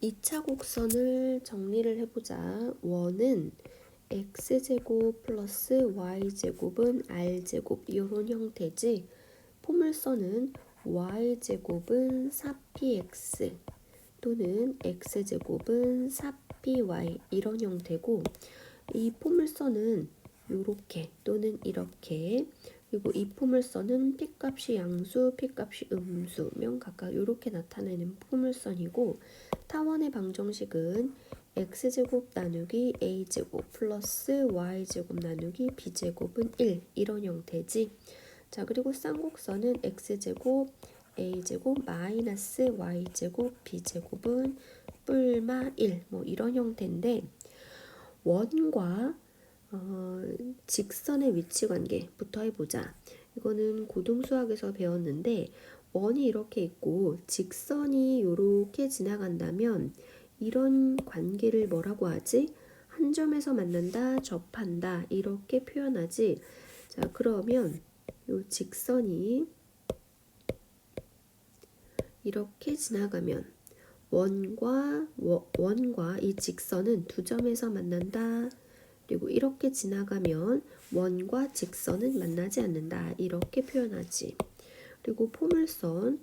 2차 곡선을 정리를 해보자. 원은 x제곱 플러스 y제곱은 r제곱 이런 형태지. 포물선은 y제곱은 4px 또는 x제곱은 4py 이런 형태고, 이 포물선은 요렇게 또는 이렇게, 그리고 이 포물선은 p값이 양수, p값이 음수면 각각 이렇게 나타내는 포물선이고, 타원의 방정식은 x제곱 나누기 a제곱 플러스 y제곱 나누기 b제곱은 1 이런 형태지. 자, 그리고 쌍곡선은 x제곱 a제곱 마이너스 y제곱 b제곱은 뿔마 1 뭐 이런 형태인데, 원과 직선의 위치 관계부터 해보자. 이거는 고등수학에서 배웠는데, 원이 이렇게 있고 직선이 이렇게 지나간다면 이런 관계를 뭐라고 하지? 한 점에서 만난다, 접한다 이렇게 표현하지. 자, 그러면 이 직선이 이렇게 지나가면 원과 이 직선은 두 점에서 만난다. 그리고 이렇게 지나가면 원과 직선은 만나지 않는다. 이렇게 표현하지. 그리고 포물선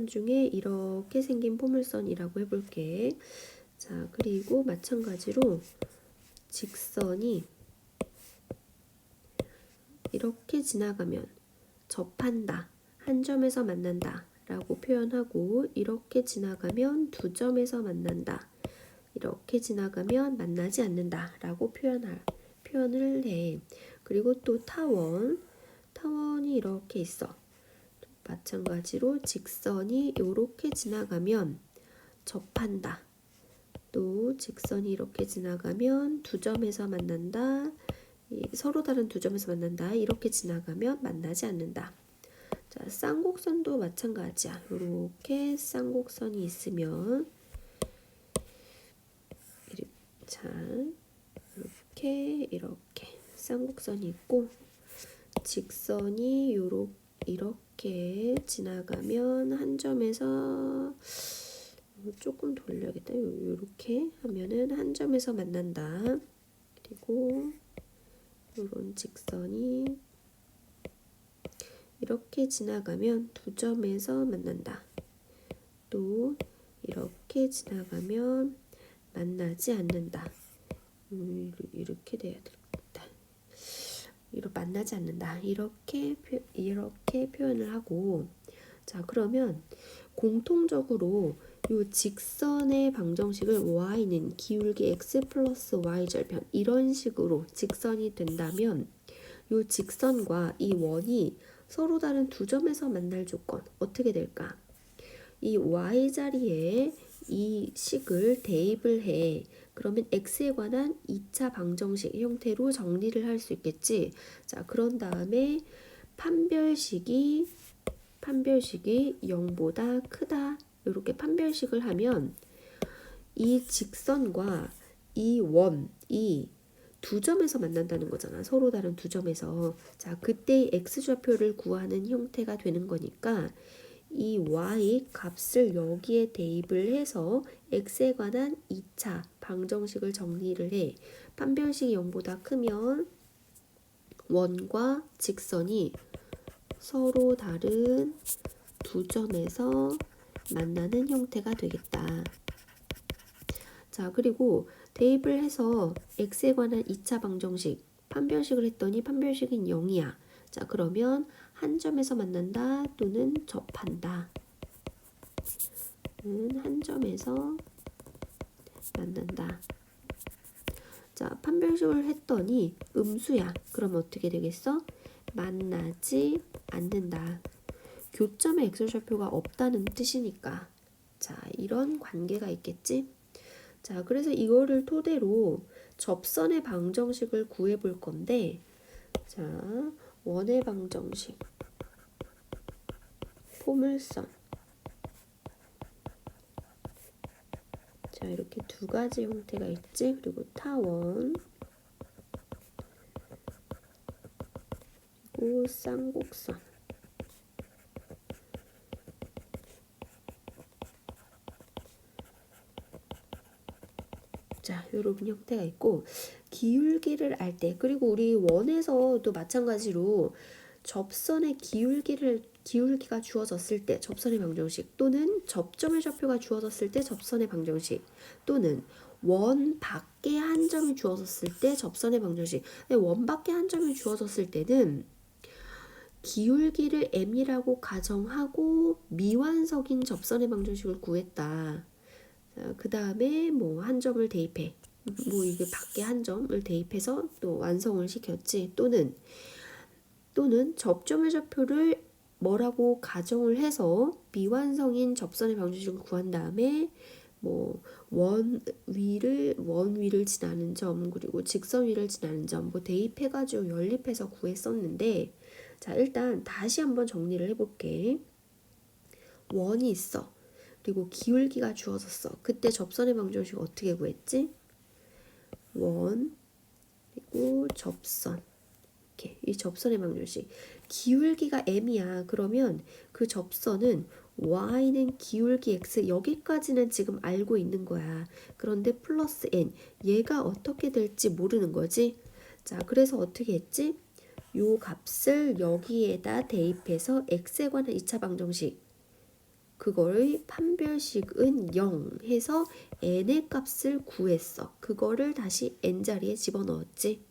중에 이렇게 생긴 포물선이라고 해볼게. 자, 그리고 마찬가지로 직선이 이렇게 지나가면 접한다, 한 점에서 만난다 라고 표현하고, 이렇게 지나가면 두 점에서 만난다, 이렇게 지나가면 만나지 않는다 라고 표현을 해. 그리고 또 타원이 이렇게 있어. 마찬가지로 직선이 이렇게 지나가면 접한다, 또 직선이 이렇게 지나가면 두 점에서 만난다, 서로 다른 두 점에서 만난다, 이렇게 지나가면 만나지 않는다. 자, 쌍곡선도 마찬가지야. 이렇게 쌍곡선이 있으면, 자, 이렇게 쌍곡선이 있고, 직선이 이렇게 지나가면 한 점에서, 조금 돌려야겠다. 이렇게 하면은 한 점에서 만난다. 그리고 이런 직선이 이렇게 지나가면 두 점에서 만난다. 또 이렇게 지나가면 만나지 않는다. 이렇게 돼야 되겠다. 이렇게 만나지 않는다. 이렇게 표현을 하고, 자, 그러면 공통적으로 이 직선의 방정식을 y는 기울기 x 플러스 y 절편 이런 식으로 직선이 된다면, 이 직선과 이 원이 서로 다른 두 점에서 만날 조건 어떻게 될까? 이 y 자리에 이 식을 대입을 해. 그러면 x에 관한 2차 방정식 형태로 정리를 할 수 있겠지. 자, 그런 다음에 판별식이 0보다 크다. 이렇게 판별식을 하면 이 직선과 이 원이 두 점에서 만난다는 거잖아. 서로 다른 두 점에서. 자, 그때 x좌표를 구하는 형태가 되는 거니까 이 y 값을 여기에 대입을 해서 x에 관한 2차 방정식을 정리를 해. 판별식이 0보다 크면 원과 직선이 서로 다른 두 점에서 만나는 형태가 되겠다. 자, 그리고 대입을 해서 x에 관한 2차 방정식 판별식을 했더니 판별식은 0이야. 자, 그러면 한 점에서 만난다 또는 접한다. 한 점에서 만난다. 자, 판별식을 했더니 음수야. 그럼 어떻게 되겠어? 만나지 않는다. 교점에 x좌표가 없다는 뜻이니까. 자, 이런 관계가 있겠지? 자, 그래서 이거를 토대로 접선의 방정식을 구해 볼 건데, 자, 원의 방정식, 포물선. 자, 이렇게 두 가지 형태가 있지. 그리고 타원, 그리고 쌍곡선. 자, 요런 형태가 있고 기울기를 알 때 그리고 우리 원에서도 마찬가지로 접선의 기울기가 주어졌을 때 접선의 방정식 또는 접점의 좌표가 주어졌을 때 접선의 방정식 또는 원 밖에 한 점이 주어졌을 때 접선의 방정식. 원 밖에 한 점이 주어졌을 때는 기울기를 m이라고 가정하고 미완석인 접선의 방정식을 구했다. 그 다음에 뭐 한 점을 대입해. 뭐 이게 밖에 한 점을 대입해서 또 완성을 시켰지. 또는 접점의 좌표를 뭐라고 가정을 해서 미완성인 접선의 방정식을 구한 다음에 뭐 원 위를 지나는 점 그리고 직선 위를 지나는 점 뭐 대입해가지고 연립해서 구했었는데 자 일단 다시 한번 정리를 해볼게. 원이 있어. 그리고 기울기가 주어졌어. 그때 접선의 방정식 어떻게 구했지? 원 그리고 접선 이렇게 이 접선의 방정식 기울기가 m이야. 그러면 그 접선은 y는 기울기 x 여기까지는 지금 알고 있는 거야. 그런데 플러스 n 얘가 어떻게 될지 모르는 거지. 자 그래서 어떻게 했지? 요 값을 여기에다 대입해서 x에 관한 2차 방정식 그거의 판별식은 0 해서 n의 값을 구했어. 그거를 다시 n자리에 집어넣었지.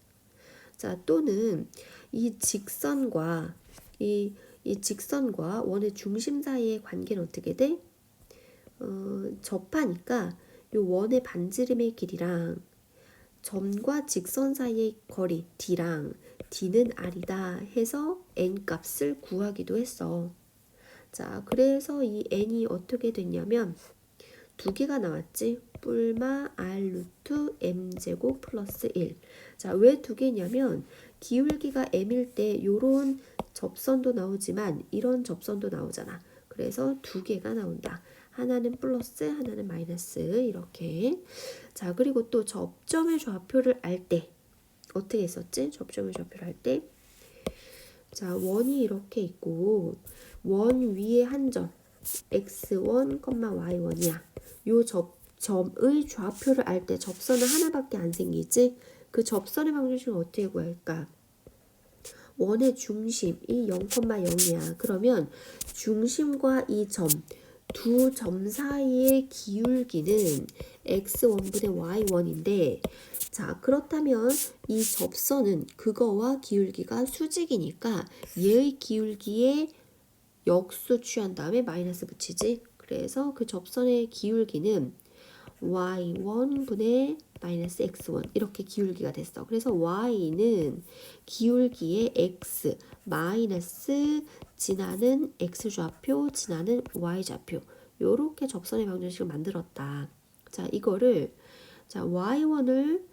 자 또는 이 직선과 이 직선과 원의 중심 사이의 관계는 어떻게 돼? 접하니까 요 원의 반지름의 길이랑 점과 직선 사이의 거리 d랑 d는 r이다 해서 n 값을 구하기도 했어. 자 그래서 이 n이 어떻게 됐냐면 두 개가 나왔지. 뿔마 r 루트 m제곱 플러스 1. 자, 왜 두 개냐면 기울기가 m일 때 요런 접선도 나오지만 이런 접선도 나오잖아. 그래서 두 개가 나온다. 하나는 플러스, 하나는 마이너스 이렇게. 자, 그리고 또 접점의 좌표를 알 때 어떻게 했었지? 접점의 좌표를 할 때. 자, 원이 이렇게 있고 원 위에 한 점 x1, y1이야. 요 점의 좌표를 알 때 접선은 하나밖에 안 생기지. 그 접선의 방정식은 어떻게 구할까? 원의 중심이 0,0이야. 그러면 중심과 이 점, 두 점 사이의 기울기는 x1분의 y1인데 자 그렇다면 이 접선은 그거와 기울기가 수직이니까 얘의 기울기에 역수 취한 다음에 마이너스 붙이지. 그래서 그 접선의 기울기는 y1분의 마이너스 x1 이렇게 기울기가 됐어. 그래서 y는 기울기의 x 마이너스 지나는 x좌표 지나는 y좌표 요렇게 접선의 방정식을 만들었다. 자 이거를 자 y1을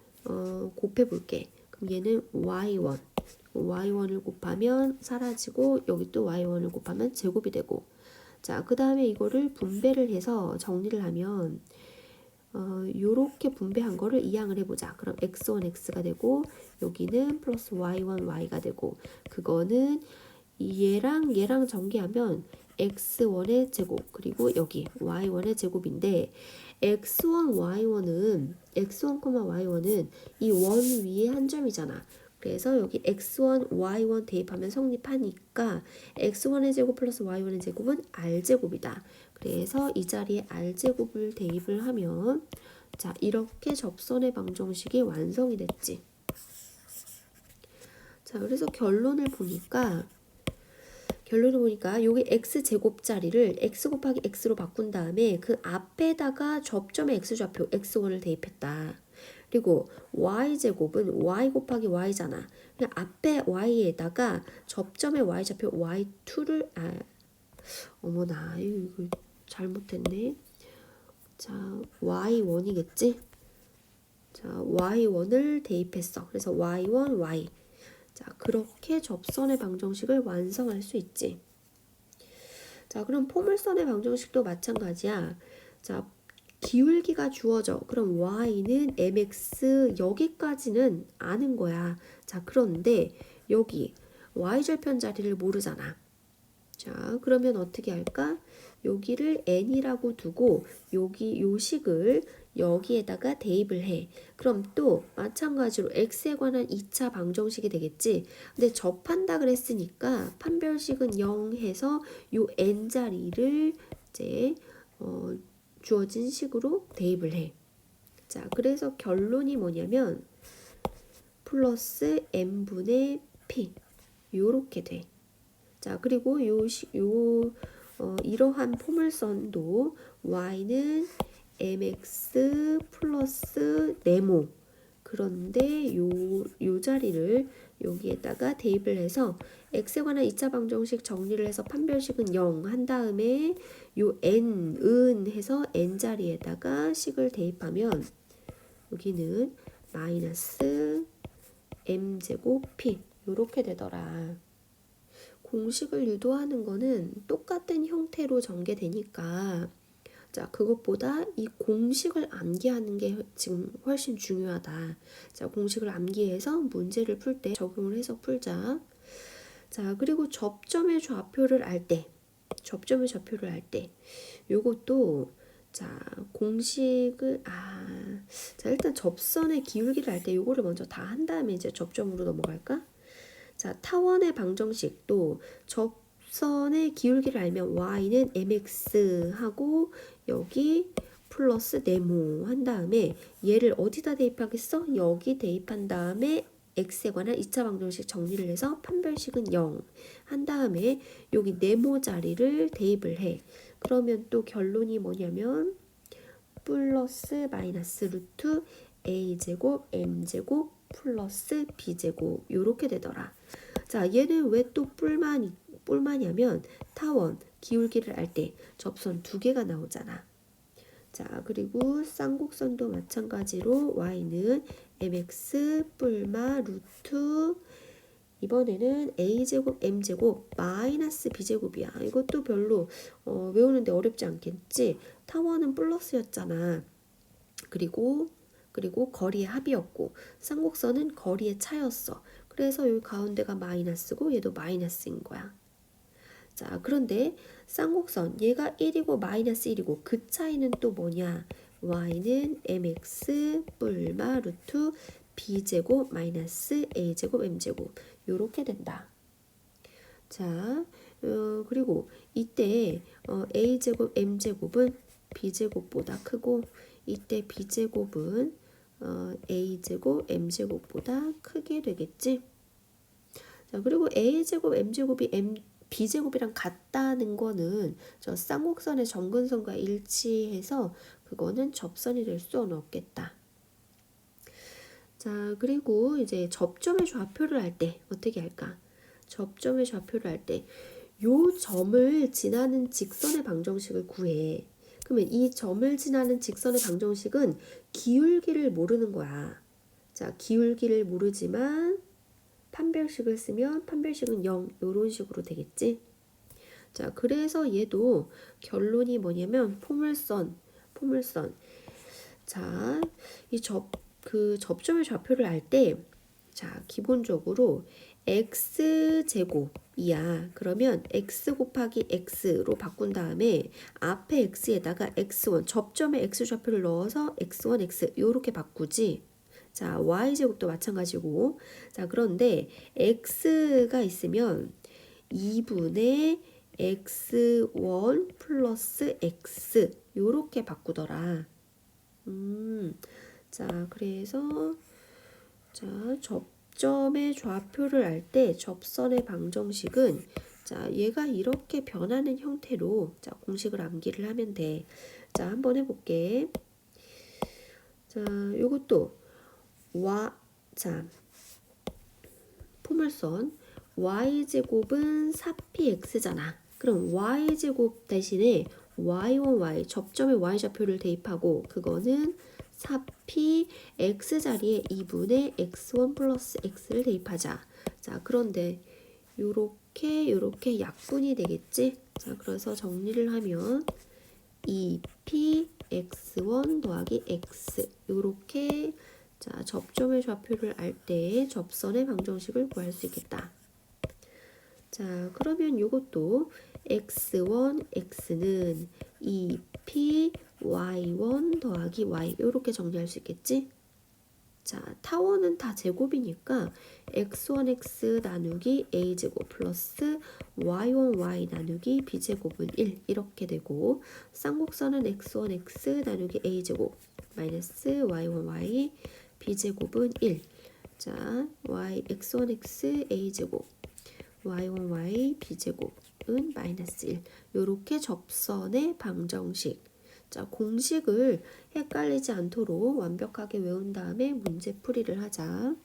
곱해 볼게. 그럼 얘는 y1을 곱하면 사라지고 여기 또 y1을 곱하면 제곱이 되고 자 그 다음에 이거를 분배를 해서 정리를 하면 요렇게 분배한 거를 이항을 해보자. 그럼 x1 x가 되고 여기는 플러스 y1 y가 되고 그거는 얘랑 전개하면 x1의 제곱 그리고 여기 y1의 제곱인데 x1 y1은 이 원 위에 한 점이잖아. 그래서 여기 x1 y1 대입하면 성립하니까 x1의 제곱 플러스 y1의 제곱은 r제곱이다. 그래서 이 자리에 r제곱을 대입을 하면 자 이렇게 접선의 방정식이 완성이 됐지. 자 그래서 결론을 보니까 여기 x제곱자리를 x 곱하기 x로 바꾼 다음에 그 앞에다가 접점의 x좌표 x1을 대입했다. 그리고 y제곱은 y 곱하기 y잖아. 그냥 앞에 y에다가 접점의 y좌표 y2를 어머나 이거 잘못했네. 자 y1이겠지. 자 y1을 대입했어. 그래서 y1 y 자 그렇게 접선의 방정식을 완성할 수 있지. 자 그럼 포물선의 방정식도 마찬가지야. 자 기울기가 주어져. 그럼 y는 mx 여기까지는 아는 거야. 자 그런데 여기 y절편 자리를 모르잖아. 자 그러면 어떻게 할까? 여기를 n이라고 두고 여기 요 식을 여기에다가 대입을 해. 그럼 또 마찬가지로 x에 관한 2차 방정식이 되겠지. 근데 접한다 그랬으니까 판별식은 0 해서 요 n자리를 이제 주어진 식으로 대입을 해. 자, 그래서 결론이 뭐냐면 플러스 n분의 p 요렇게 돼. 자, 그리고 이러한 포물선도 y는 mx 플러스 네모. 그런데 요 자리를 여기에다가 대입을 해서 x에 관한 2차 방정식 정리를 해서 판별식은 0 한 다음에 요 n은 해서 n자리에다가 식을 대입하면 여기는 마이너스 m제곱 p 요렇게 되더라. 공식을 유도하는 거는 똑같은 형태로 전개되니까 자, 그것보다 이 공식을 암기하는 게 지금 훨씬 중요하다. 자, 공식을 암기해서 문제를 풀 때 적용을 해서 풀자. 자, 그리고 접점의 좌표를 알 때, 요것도 자, 공식을 자, 일단 접선의 기울기를 알 때 요거를 먼저 다 한 다음에 이제 접점으로 넘어갈까? 자, 타원의 방정식도 접선의 기울기를 알면 y는 mx 하고 여기 플러스 네모 한 다음에 얘를 어디다 대입하겠어? 여기 대입한 다음에 x에 관한 2차 방정식 정리를 해서 판별식은 0 한 다음에 여기 네모 자리를 대입을 해. 그러면 또 결론이 뭐냐면 플러스 마이너스 루트 a제곱 m제곱 플러스 b제곱 요렇게 되더라. 자, 얘는 왜 또 뿔마냐면 타원 기울기를 알 때 접선 두 개가 나오잖아. 자, 그리고 쌍곡선도 마찬가지로 y는 mx 뿔마 루트 이번에는 a제곱 m제곱 마이너스 b제곱이야. 이것도 별로 외우는데 어렵지 않겠지. 타원은 플러스였잖아. 그리고 거리의 합이었고 쌍곡선은 거리의 차였어. 그래서 여기 가운데가 마이너스고 얘도 마이너스인 거야. 자, 그런데 쌍곡선 얘가 1이고 마이너스 1이고 그 차이는 또 뭐냐? y는 mx 뿔마 루트 b제곱 마이너스 a제곱 m제곱 요렇게 된다. 자, 그리고 이때 a제곱 m제곱은 b제곱보다 크고 이때 b제곱은 a제곱 m제곱보다 크게 되겠지. 자, 그리고 a제곱 m제곱이 b제곱이랑 같다는 거는 저 쌍곡선의 정근선과 일치해서 그거는 접선이 될 수는 없겠다. 자, 그리고 이제 접점의 좌표를 할 때 어떻게 할까? 접점의 좌표를 할 때 요 점을 지나는 직선의 방정식을 구해. 그러면 이 점을 지나는 직선의 방정식은 기울기를 모르는 거야. 자, 기울기를 모르지만 판별식을 쓰면 판별식은 0 이런 식으로 되겠지. 자, 그래서 얘도 결론이 뭐냐면 포물선. 자, 접점의 좌표를 알 때, 자, 기본적으로 x제곱이야. 그러면 x 곱하기 x로 바꾼 다음에 앞에 x에다가 x1, 접점의 x좌표를 넣어서 x1, x 요렇게 바꾸지. 자, y제곱도 마찬가지고. 자, 그런데 x가 있으면 2분의 x1 플러스 x 요렇게 바꾸더라. 자, 그래서 자, 접점의 좌표를 알 때 접선의 방정식은 자, 얘가 이렇게 변하는 형태로 자, 공식을 암기를 하면 돼. 자, 한번 해볼게. 자, 요것도 자, 포물선 y제곱은 4px잖아. 그럼 y제곱 대신에 y1y 접점의 y좌표를 대입하고 그거는 4p x자리에 2분의 x1 플러스 x를 대입하자. 자, 그런데 요렇게 약분이 되겠지? 자, 그래서 정리를 하면 2p x1 더하기 x 요렇게 자, 접점의 좌표를 알 때 접선의 방정식을 구할 수 있겠다. 자, 그러면 요것도 x1, x는 2p y1 더하기 y 이렇게 정리할 수 있겠지? 자, 타원은 다 제곱이니까 x1x 나누기 a제곱 플러스 y1y 나누기 b제곱은 1 이렇게 되고 쌍곡선은 x1x 나누기 a제곱 마이너스 y1y b제곱은 1. 자, x1x a제곱 y1y b제곱은 마이너스 1. 요렇게 접선의 방정식. 자, 공식을 헷갈리지 않도록 완벽하게 외운 다음에 문제 풀이를 하자.